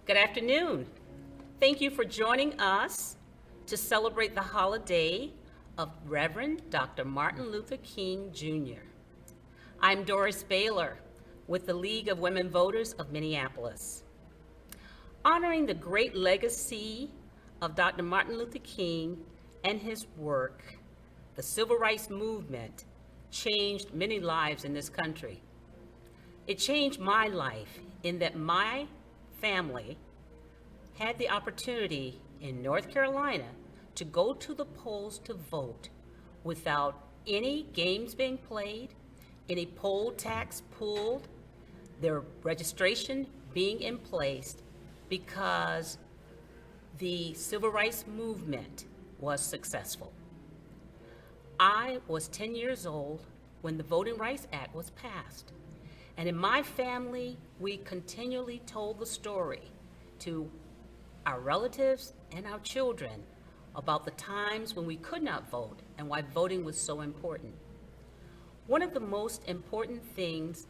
Good afternoon. Thank you for joining us to celebrate the holiday of Reverend Dr. Martin Luther King Jr. I'm Doris Baylor with the League of Women Voters of Minneapolis. Honoring the great legacy of Dr. Martin Luther King and his work, the Civil Rights Movement changed many lives in this country. It changed my life in that my family had the opportunity in North Carolina to go to the polls to vote without any games being played, any poll tax pulled, their registration being in place because the civil rights movement was successful. I was 10 years old when the Voting Rights Act was passed. And in my family, we continually told the story to our relatives and our children about the times when we could not vote and why voting was so important. One of the most important things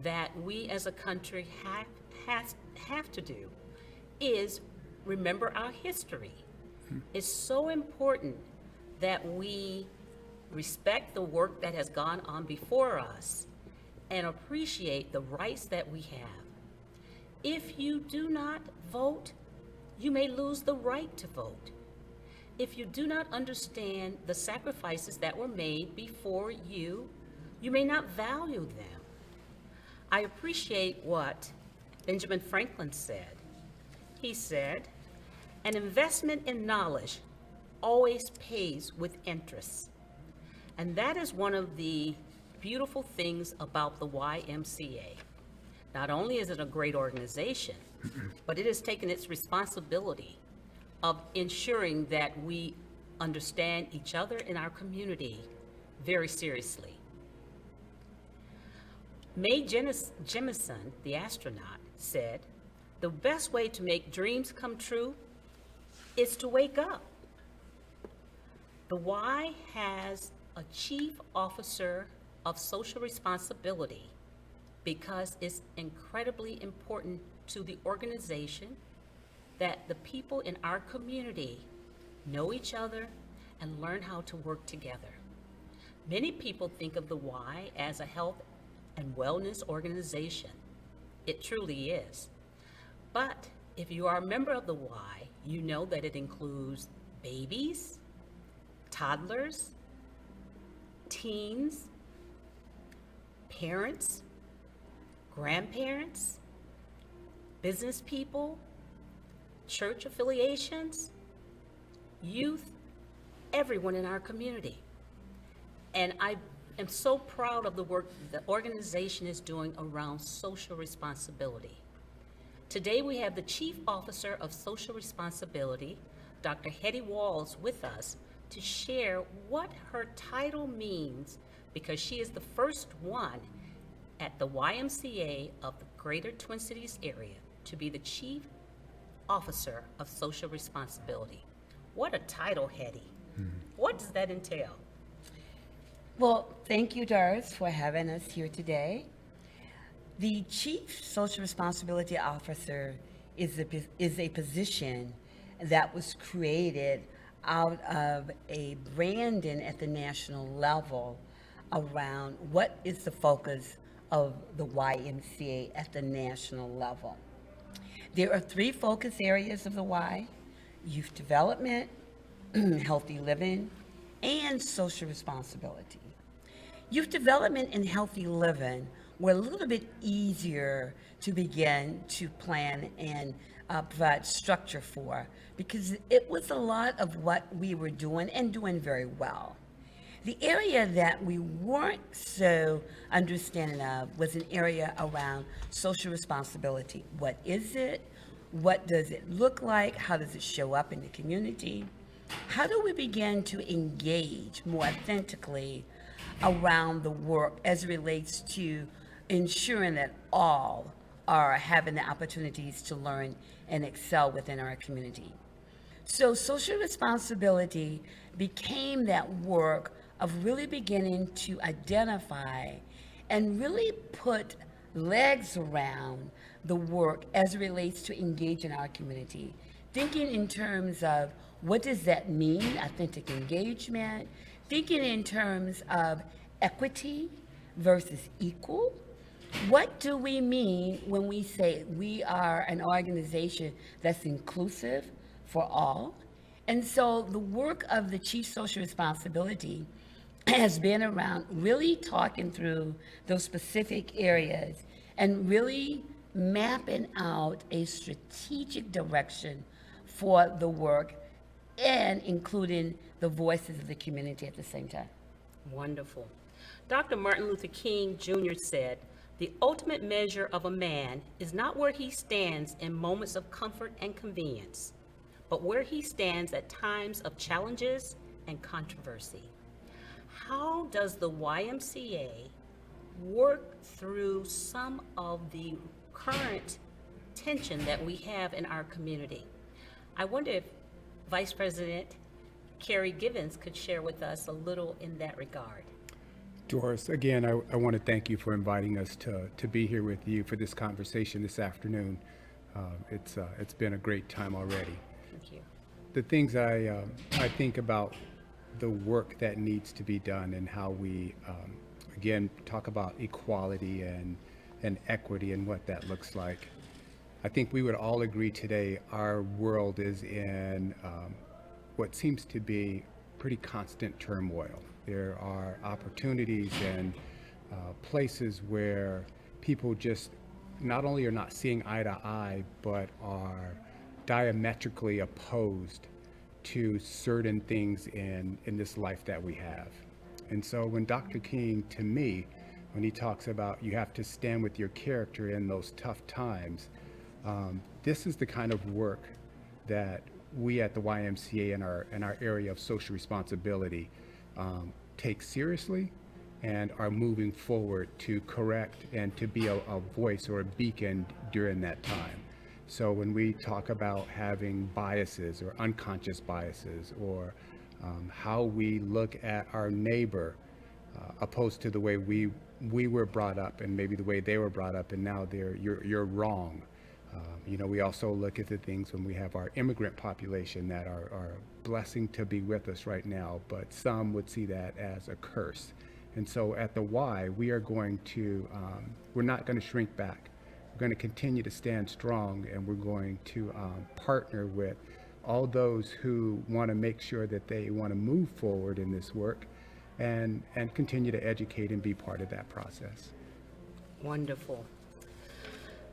that we as a country have to do is remember our history. It's so important that we respect the work that has gone on before us and appreciate the rights that we have. If you do not vote, you may lose the right to vote. If you do not understand the sacrifices that were made before you, you may not value them. I appreciate what Benjamin Franklin said. He said, "An investment in knowledge always pays with interest." And that is one of the beautiful things about the YMCA. Not only is it a great organization, but it has taken its responsibility of ensuring that we understand each other in our community very seriously. Mae Jemison, the astronaut, said, "The best way to make dreams come true is to wake up." The Y has a chief officer of social responsibility because it's incredibly important to the organization that the people in our community know each other and learn how to work together. Many people think of the Y as a health and wellness organization. It truly is. But if you are a member of the Y, you know that it includes babies, toddlers, teens, parents, grandparents, business people, church affiliations, youth, everyone in our community. And I am so proud of the work the organization is doing around social responsibility. Today we have the Chief Officer of Social Responsibility, Dr. Hedy with us to share what her title means, because she is the first one at the YMCA of the Greater Twin Cities area to be the Chief Officer of Social Responsibility. What a title, Hedy. What does that entail? Well, thank you, Doris, for having us here today. The Chief Social Responsibility Officer is a position that was created out of a branding at the national level around what is the focus of the YMCA at the national level. There are three focus areas of the Y: youth development, healthy living, and social responsibility. Youth development and healthy living were a little bit easier to begin to plan and provide structure for, because it was a lot of what we were doing and doing very well. The area that we weren't so understanding of was an area around social responsibility. What is it? What does it look like? How does it show up in the community? How do we begin to engage more authentically around the work as it relates to ensuring that all are having the opportunities to learn and excel within our community? So social responsibility became that work of really beginning to identify and really put legs around the work as it relates to engaging our community. Thinking in terms of what does that mean, authentic engagement, thinking in terms of equity versus equal. What do we mean when we say we are an organization that's inclusive for all? And so the work of the Chief Social Responsibility has been around really talking through those specific areas and really mapping out a strategic direction for the work and including the voices of the community at the same time. Wonderful. Dr. Martin Luther King Jr. said, "The ultimate measure of a man is not where he stands in moments of comfort and convenience, but where he stands at times of challenges and controversy." How does the YMCA work through some of the current tension that we have in our community? I wonder if Vice President Kerry Givens could share with us a little in that regard. Doris, again, I want to thank you for inviting us to be here with you for this conversation this afternoon. It's been a great time already. Thank you. The things I think about the work that needs to be done and how we, again, talk about equality and equity and what that looks like. I think we would all agree today our world is in what seems to be pretty constant turmoil. There are opportunities and places where people just not only are not seeing eye to eye, but are diametrically opposed to certain things in this life that we have. And so when Dr. King, to me, when he talks about you have to stand with your character in those tough times, this is the kind of work that we at the YMCA in our area of social responsibility take seriously and are moving forward to correct and to be a voice or a beacon during that time. So when we talk about having biases or unconscious biases or how we look at our neighbor opposed to the way we were brought up and maybe the way they were brought up and now you're wrong. We also look at the things when we have our immigrant population that are a blessing to be with us right now, but some would see that as a curse. And so at the Y, we are going to, we're not going to shrink back. We're going to continue to stand strong, and we're going to partner with all those who want to make sure that they want to move forward in this work and continue to educate and be part of that process. Wonderful.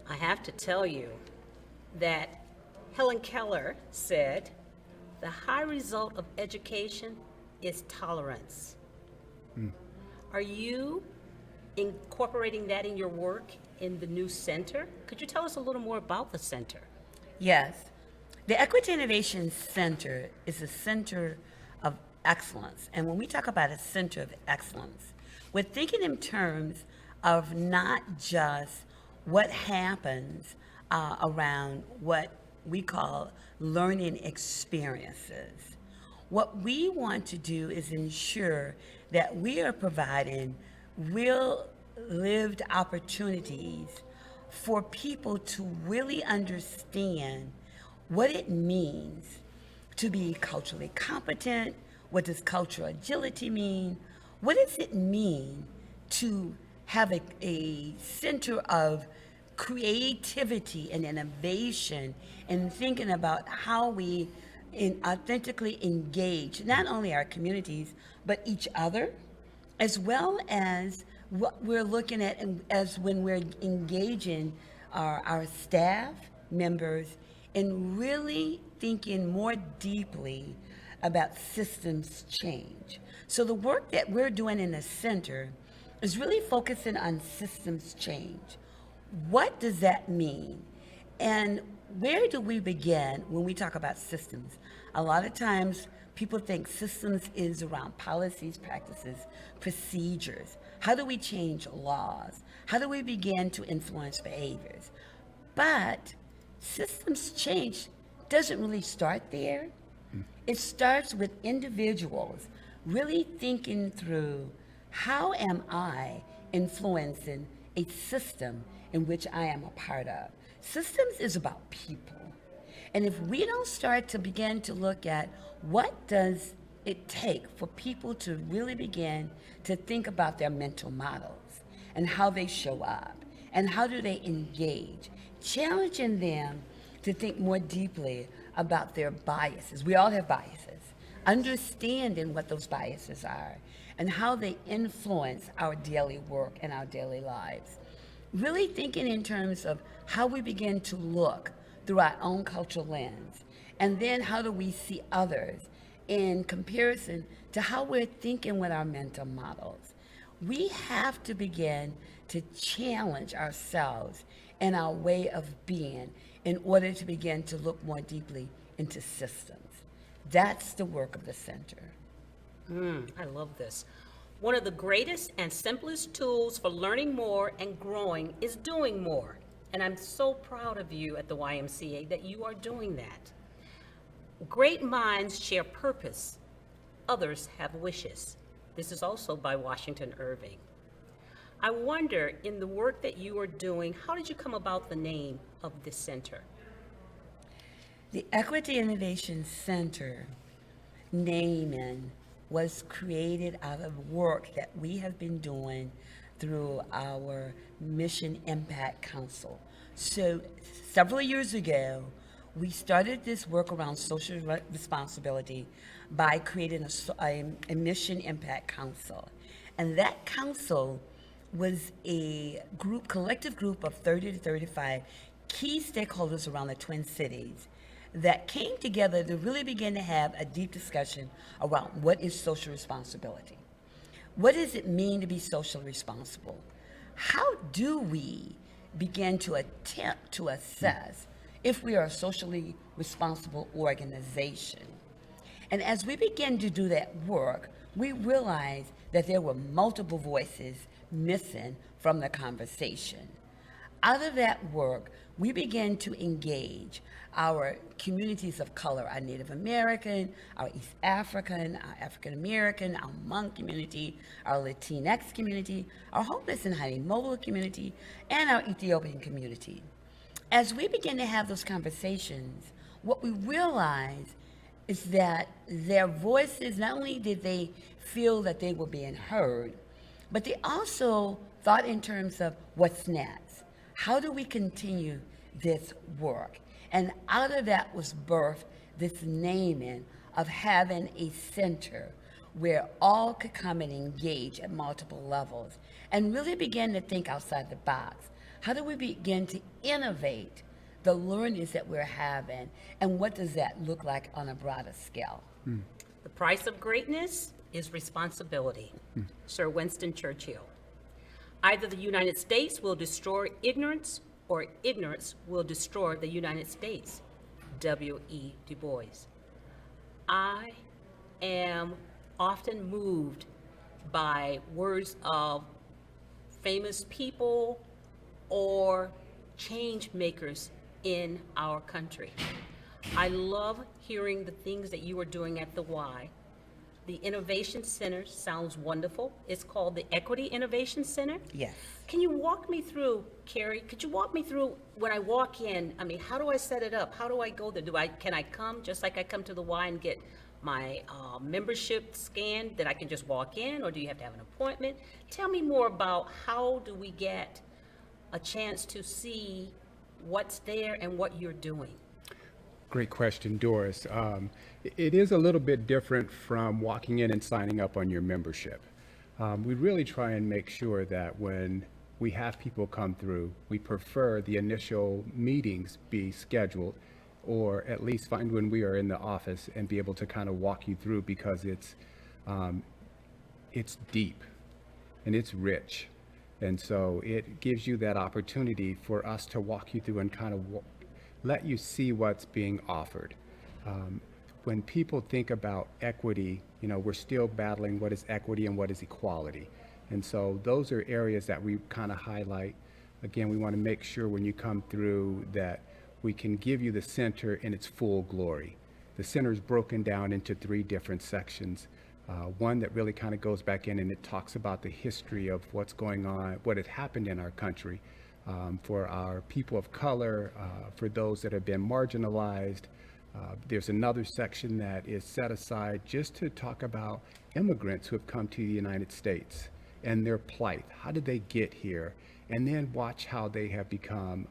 I have to tell you that Helen Keller said, "The high result of education is tolerance." Are you incorporating that in your work in the new center? Could you tell us a little more about the center? Yes. The Equity Innovation Center is a center of excellence. And when we talk about a center of excellence, we're thinking in terms of not just what happens around what we call learning experiences. What we want to do is ensure that we are providing real lived opportunities for people to really understand what it means to be culturally competent. What does cultural agility mean? What does it mean to have a center of creativity and innovation and thinking about how we authentically engage not only our communities, but each other, as well as what we're looking at as when we're engaging our staff members in really thinking more deeply about systems change. So the work that we're doing in the center is really focusing on systems change. What does that mean? And where do we begin when we talk about systems? A lot of times people think systems is around policies, practices, procedures. How do we change laws? How do we begin to influence behaviors? But systems change doesn't really start there. It starts with individuals really thinking through, how am I influencing a system in which I am a part of? Systems is about people. And if we don't start to begin to look at what does it take for people to really begin to think about their mental models and how they show up and how do they engage, challenging them to think more deeply about their biases. We all have biases. Understanding what those biases are and how they influence our daily work and our daily lives. Really thinking in terms of how we begin to look through our own cultural lens, and then how do we see others in comparison to how we're thinking with our mental models. We have to begin to challenge ourselves and our way of being in order to begin to look more deeply into systems. That's the work of the center. I love this. One of the greatest and simplest tools for learning more and growing is doing more. And I'm so proud of you at the YMCA that you are doing that. Great minds share purpose. Others have wishes. This is also by Washington Irving. I wonder, in the work that you are doing, how did you come about the name of this center? The Equity Innovation Center naming was created out of work that we have been doing through our Mission Impact Council. So several years ago, we started this work around social responsibility by creating a Mission Impact Council. And that council was a collective group of 30 to 35 key stakeholders around the Twin Cities that came together to really begin to have a deep discussion around what is social responsibility. What does it mean to be socially responsible? How do we begin to attempt to assess if we are a socially responsible organization? And as we begin to do that work, we realized that there were multiple voices missing from the conversation. Out of that work, we began to engage our communities of color, our Native American, our East African, our African American, our Hmong community, our Latinx community, our homeless and highly mobile community, and our Ethiopian community. As we begin to have those conversations, what we realized is that their voices, not only did they feel that they were being heard, but they also thought in terms of what's next. How do we continue this work? And out of that was birthed this naming of having a center where all could come and engage at multiple levels and really begin to think outside the box. How do we begin to innovate the learnings that we're having, and what does that look like on a broader scale? The price of greatness is responsibility. Sir Winston Churchill. Either the United States will destroy ignorance, or ignorance will destroy the United States. W.E. Du Bois. I am often moved by words of famous people or change makers in our country. I love hearing the things that you are doing at the Y. The Innovation Center sounds wonderful. It's called the Equity Innovation Center. Yes. Can you walk me through, Kerry, could you walk me through when I walk in? I mean, how do I set it up? How do I go there? Can I come just like I come to the Y and get my membership scanned, that I can just walk in, or do you have to have an appointment? Tell me more about how do we get a chance to see what's there and what you're doing. Great question, Doris. It is a little bit different from walking in and signing up on your membership. We really try and make sure that when we have people come through, we prefer the initial meetings be scheduled, or at least find when we are in the office and be able to kind of walk you through, because it's deep and it's rich. And so it gives you that opportunity for us to walk you through and kind of let you see what's being offered. When people think about equity, we're still battling what is equity and what is equality. And so those are areas that we kind of highlight. Again, we want to make sure when you come through that we can give you the center in its full glory. The center is broken down into 3 different sections. One that really kind of goes back in and it talks about the history of what's going on, what had happened in our country for our people of color, for those that have been marginalized. There's another section that is set aside just to talk about immigrants who have come to the United States and their plight. How did they get here? And then watch how they have become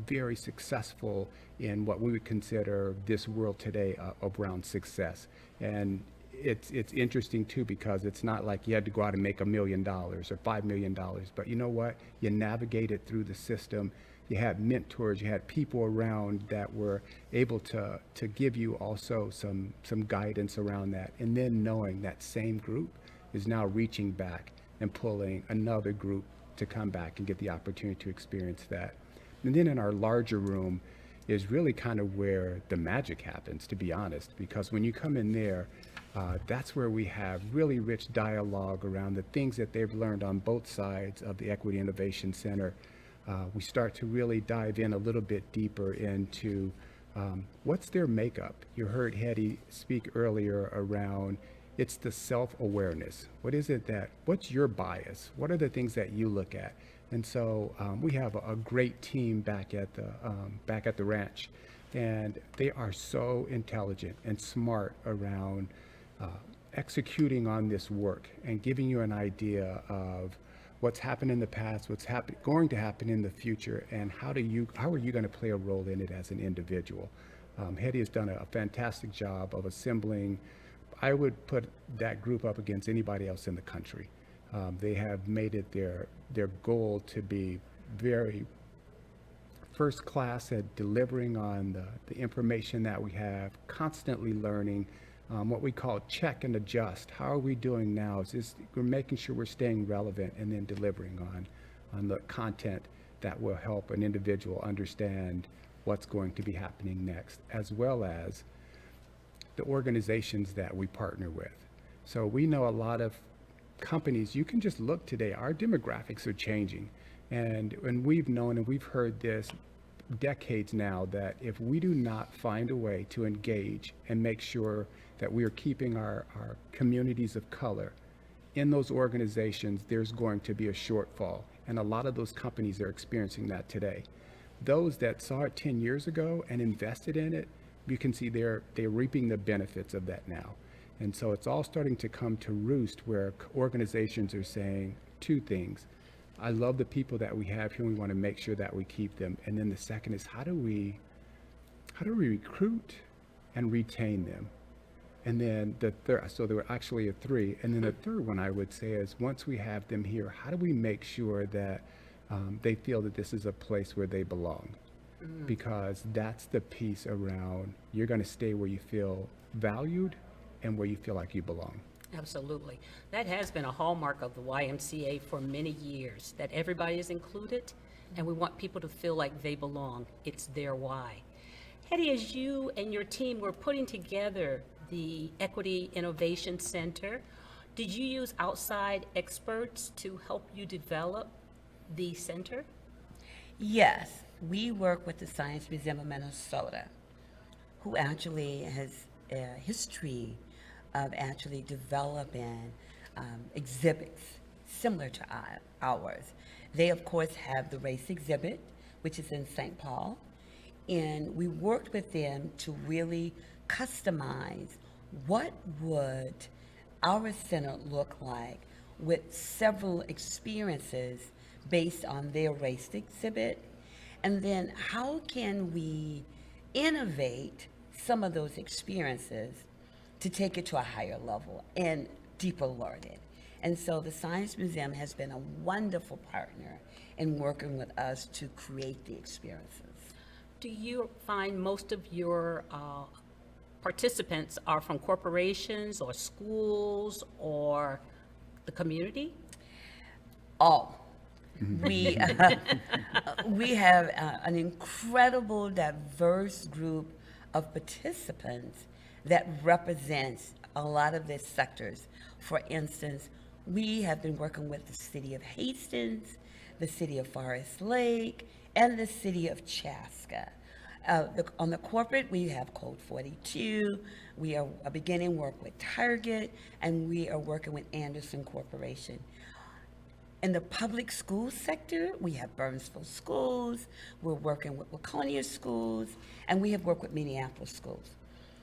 very successful in what we would consider this world today around success. And it's interesting too, because it's not like you had to go out and make $1 million or $5 million, but you know what? You navigated through the system. You had mentors, you had people around that were able to give you also some guidance around that. And then knowing that same group is now reaching back and pulling another group to come back and get the opportunity to experience that. And then in our larger room is really kind of where the magic happens, to be honest, because when you come in there, that's where we have really rich dialogue around the things that they've learned on both sides of the Equity Innovation Center. We start to really dive in a little bit deeper into what's their makeup. You heard Hedy speak earlier around it's the self-awareness. What is it what's your bias? What are the things that you look at? And so we have a great team back at the ranch, and they are so intelligent and smart around executing on this work and giving you an idea of what's happened in the past, what's going to happen in the future, and how are you going to play a role in it as an individual. Hedy has done a fantastic job of assembling. I would put that group up against anybody else in the country. They have made it their goal to be very first class at delivering on the information that we have, constantly learning, what we call check and adjust. How are we doing now? We're making sure we're staying relevant and then delivering on the content that will help an individual understand what's going to be happening next, as well as the organizations that we partner with. So we know a lot of companies, you can just look today, our demographics are changing. And we've known and we've heard this decades now, that if we do not find a way to engage and make sure that we are keeping our communities of color in those organizations, there's going to be a shortfall. And a lot of those companies are experiencing that today. Those that saw it 10 years ago and invested in it, you can see they're reaping the benefits of that now. And so it's all starting to come to roost, where organizations are saying two things. I love the people that we have here, and we want to make sure that we keep them. And then the second is, how do we recruit and retain them? And then the third, so there were actually three. And then the third one I would say is, once we have them here, how do we make sure that they feel that this is a place where they belong? Because that's the piece around, you're going to stay where you feel valued and where you feel like you belong. Absolutely. That has been a hallmark of the YMCA for many years, that everybody is included, and we want people to feel like they belong. It's their why. Hedy, as you and your team were putting together the Equity Innovation Center, did you use outside experts to help you develop the center? Yes, we work with the Science Museum of Minnesota, who actually has a history of actually developing exhibits similar to ours. They, of course, have the race exhibit, which is in St. Paul, and we worked with them to really customize what would our center look like with several experiences based on their race exhibit, and then how can we innovate some of those experiences to take it to a higher level and deeper learning. And so the Science Museum has been a wonderful partner in working with us to create the experiences. Do you find most of your participants are from corporations or schools or the community? All. We have an incredible, diverse group of participants that represents a lot of their sectors. For instance, we have been working with the city of Hastings, the city of Forest Lake, and the city of Chaska. On the corporate, we have Code 42, we are beginning work with Target, and we are working with Anderson Corporation. In the public school sector, we have Burnsville schools, we're working with Laconia schools, and we have worked with Minneapolis schools.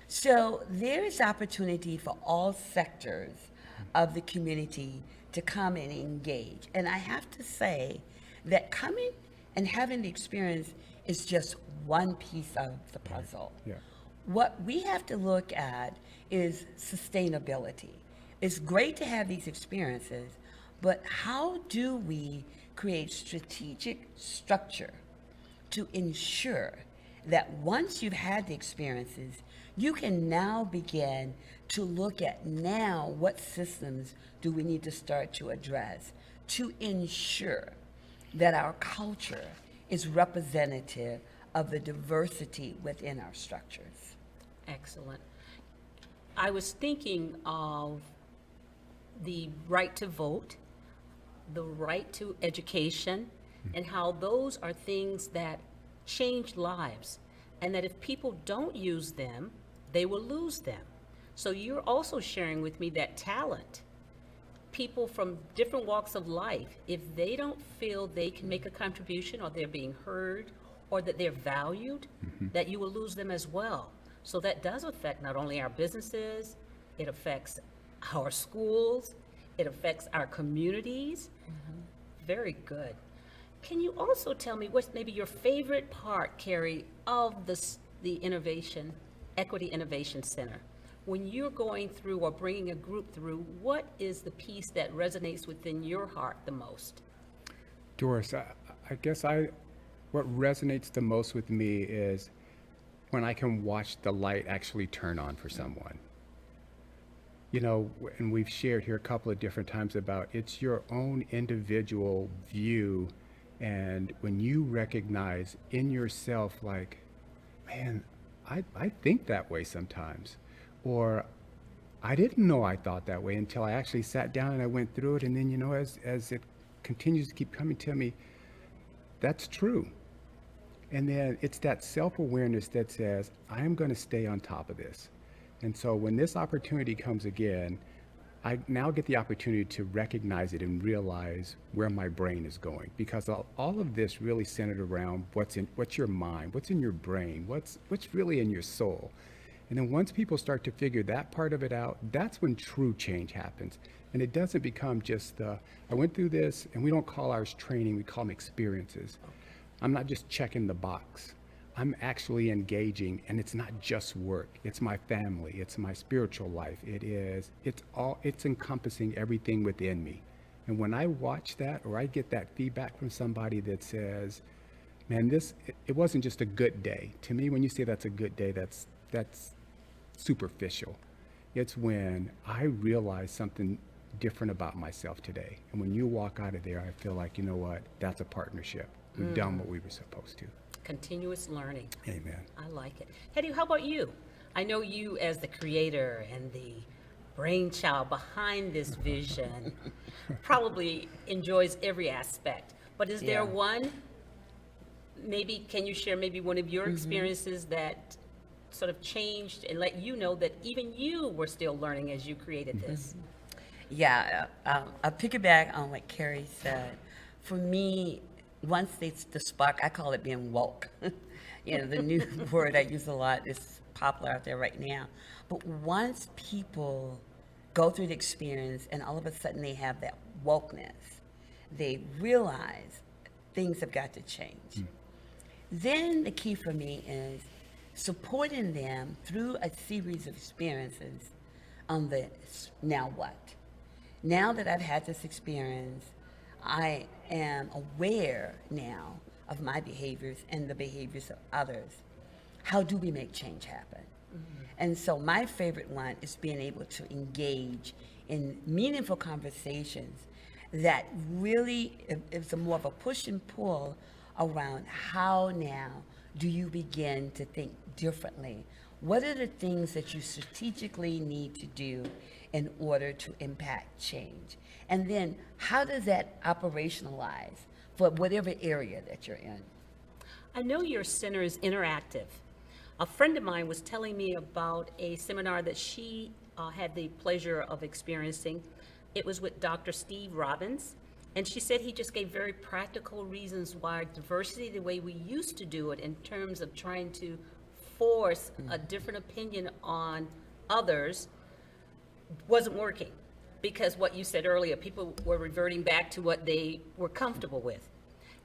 So there is opportunity for all sectors of the community to come and engage. And I have to say that coming and having the experience is just one piece of the puzzle. Yeah. What we have to look at is sustainability. It's great to have these experiences, but how do we create strategic structure to ensure that once you've had the experiences, you can now begin to look at now what systems do we need to start to address to ensure that our culture is representative of the diversity within our structures. Excellent. I was thinking of the right to vote, the right to education, and how those are things that change lives, and that if people don't use them, they will lose them. So you're also sharing with me that talent, people from different walks of life, if they don't feel they can make a contribution or they're being heard or that they're valued, that you will lose them as well. So that does affect not only our businesses, it affects our schools, it affects our communities. Very good. Can you also tell me what's maybe your favorite part, Kerry, of the Innovation, Equity Innovation Center? When you're going through or bringing a group through, what is the piece that resonates within your heart the most? Doris, I guess what resonates the most with me is when I can watch the light actually turn on for someone. You know, and we've shared here a couple of different times about it's your own individual view, and when you recognize in yourself, like, man, I think that way sometimes, or I didn't know I thought that way until I actually sat down and I went through it, and then, you know, as it continues to keep coming to me, that's true. And then it's that self-awareness that says, I am going to stay on top of this. And so when this opportunity comes again, I now get the opportunity to recognize it and realize where my brain is going, because all of this really centered around what's your mind, what's in your brain, what's really in your soul. And then once people start to figure that part of it out, that's when true change happens. And it doesn't become just I went through this, and we don't call ours training, we call them experiences. I'm not just checking the box. I'm actually engaging, and it's not just work. It's my family. It's my spiritual life. It's encompassing everything within me. And when I watch that, or I get that feedback from somebody that says, man, it wasn't just a good day. To me, when you say that's a good day, that's superficial. It's when I realize something different about myself today. And when you walk out of there, I feel like, you know what, that's a partnership. We've done what we were supposed to. Continuous learning. Amen. I like it. Hedy, how about you? I know you as the creator and the brainchild behind this vision probably enjoys every aspect. But is there one, maybe, can you share maybe one of your experiences that sort of changed and let you know that even you were still learning as you created this? Yeah, I'll piggyback on what Kerry said. For me, once the spark, I call it being woke. You know, the new word I use a lot is popular out there right now. But once people go through the experience and all of a sudden they have that wokeness, they realize things have got to change. Then the key for me is supporting them through a series of experiences on the now what. Now that I've had this experience, I am aware now of my behaviors and the behaviors of others. How do we make change happen? And so my favorite one is being able to engage in meaningful conversations that really is more of a push and pull around how now do you begin to think differently? What are the things that you strategically need to do in order to impact change? And then how does that operationalize for whatever area that you're in? I know your center is interactive. A friend of mine was telling me about a seminar that she had the pleasure of experiencing. It was with Dr. Steve Robbins, And she said he just gave very practical reasons why diversity, the way we used to do it in terms of trying to force a different opinion on others, wasn't working. Because what you said earlier, people were reverting back to what they were comfortable with.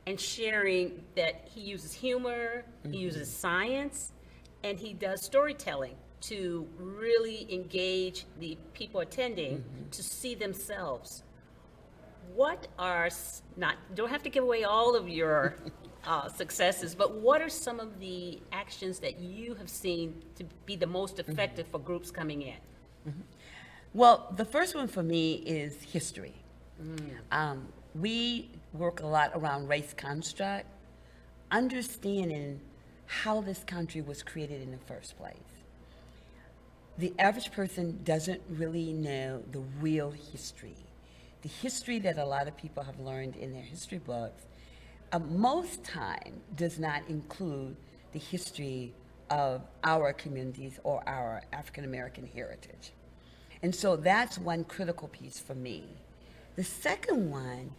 And sharing that he uses humor, he uses science, and he does storytelling to really engage the people attending to see themselves. What are, not, don't have to give away all of your successes, but what are some of the actions that you have seen to be the most effective for groups coming in? Well, the first one for me is history. We work a lot around race construct, understanding how this country was created in the first place. The average person doesn't really know the real history. The history that a lot of people have learned in their history books, most time does not include the history of our communities or our African American heritage. And so that's one critical piece for me. The second one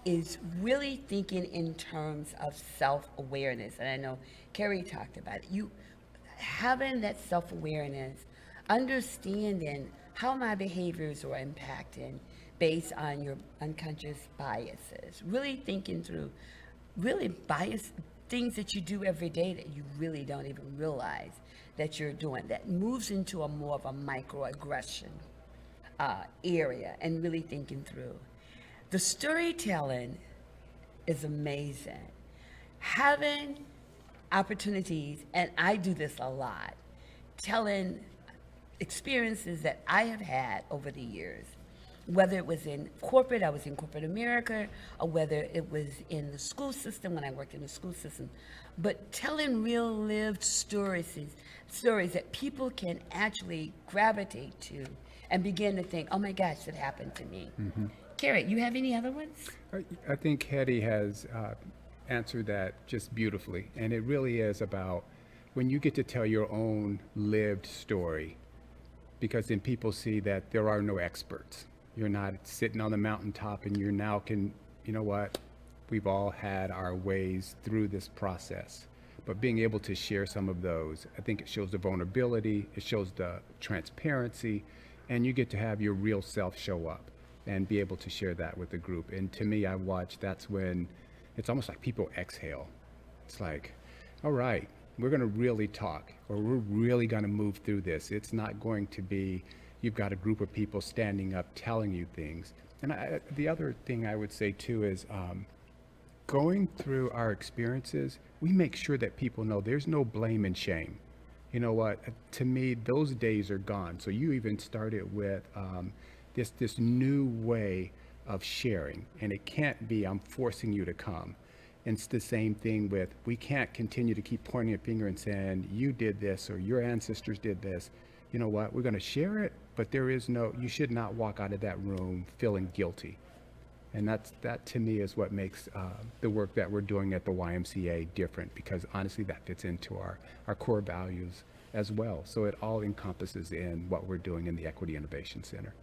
is really thinking in terms of self-awareness. And I know Kerry talked about it. You having that self-awareness, understanding how my behaviors are impacting based on your unconscious biases, really thinking through really bias things that you do every day that you really don't even realize that you're doing, that moves into a more of a microaggression area, and really thinking through. The storytelling is amazing. Having opportunities, and I do this a lot, telling experiences that I have had over the years, whether it was in corporate, I was in corporate America, or whether it was in the school system when I worked in the school system, but telling real lived stories that people can actually gravitate to and begin to think, oh my gosh, that happened to me. Kerry, you have any other ones? I think Hedy has answered that just beautifully. And it really is about when you get to tell your own lived story, because then people see that there are no experts. You're not sitting on the mountaintop and you now can, you know what, we've all had our ways through this process. But being able to share some of those, I think it shows the vulnerability, it shows the transparency, and you get to have your real self show up and be able to share that with the group. And to me, I watch, that's when it's almost like people exhale. It's like, all right, we're gonna really talk, or we're really gonna move through this. It's not going to be, you've got a group of people standing up telling you things. And the other thing I would say too is going through our experiences, we make sure that people know there's no blame and shame. You know what, to me, those days are gone. So you even started with this new way of sharing, and it can't be, I'm forcing you to come. And it's the same thing with, we can't continue to keep pointing a finger and saying, you did this, or your ancestors did this. You know what, we're gonna share it, but there is no, you should not walk out of that room feeling guilty. And that to me is what makes the work that we're doing at the YMCA different, because honestly that fits into our core values as well. So it all encompasses in what we're doing in the Equity Innovation Center.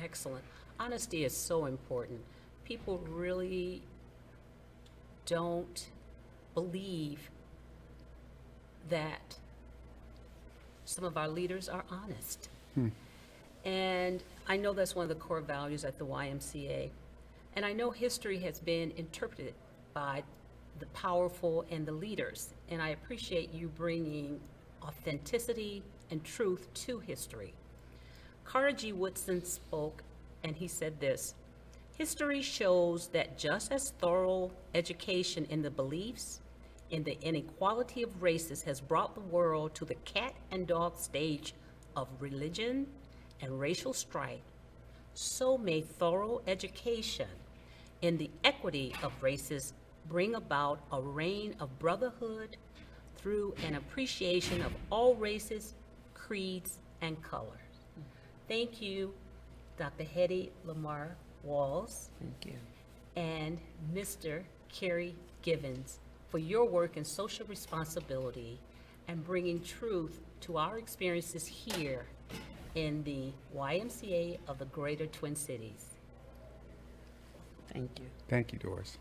Excellent. Honesty is so important. People really don't believe that some of our leaders are honest. And I know that's one of the core values at the YMCA. And I know history has been interpreted by the powerful and the leaders. And I appreciate you bringing authenticity and truth to history. Carter G. Woodson spoke, and he said this: history shows that just as thorough education in the beliefs, in the inequality of races has brought the world to the cat and dog stage of religion and racial strife, so may thorough education in the equity of races bring about a reign of brotherhood through an appreciation of all races, creeds, and colors. Thank you, Dr. Hedy Lamar Walls. Thank you. And Mr. Kerry Givens for your work in social responsibility and bringing truth to our experiences here in the YMCA of the Greater Twin Cities. Thank you. Thank you, Doris.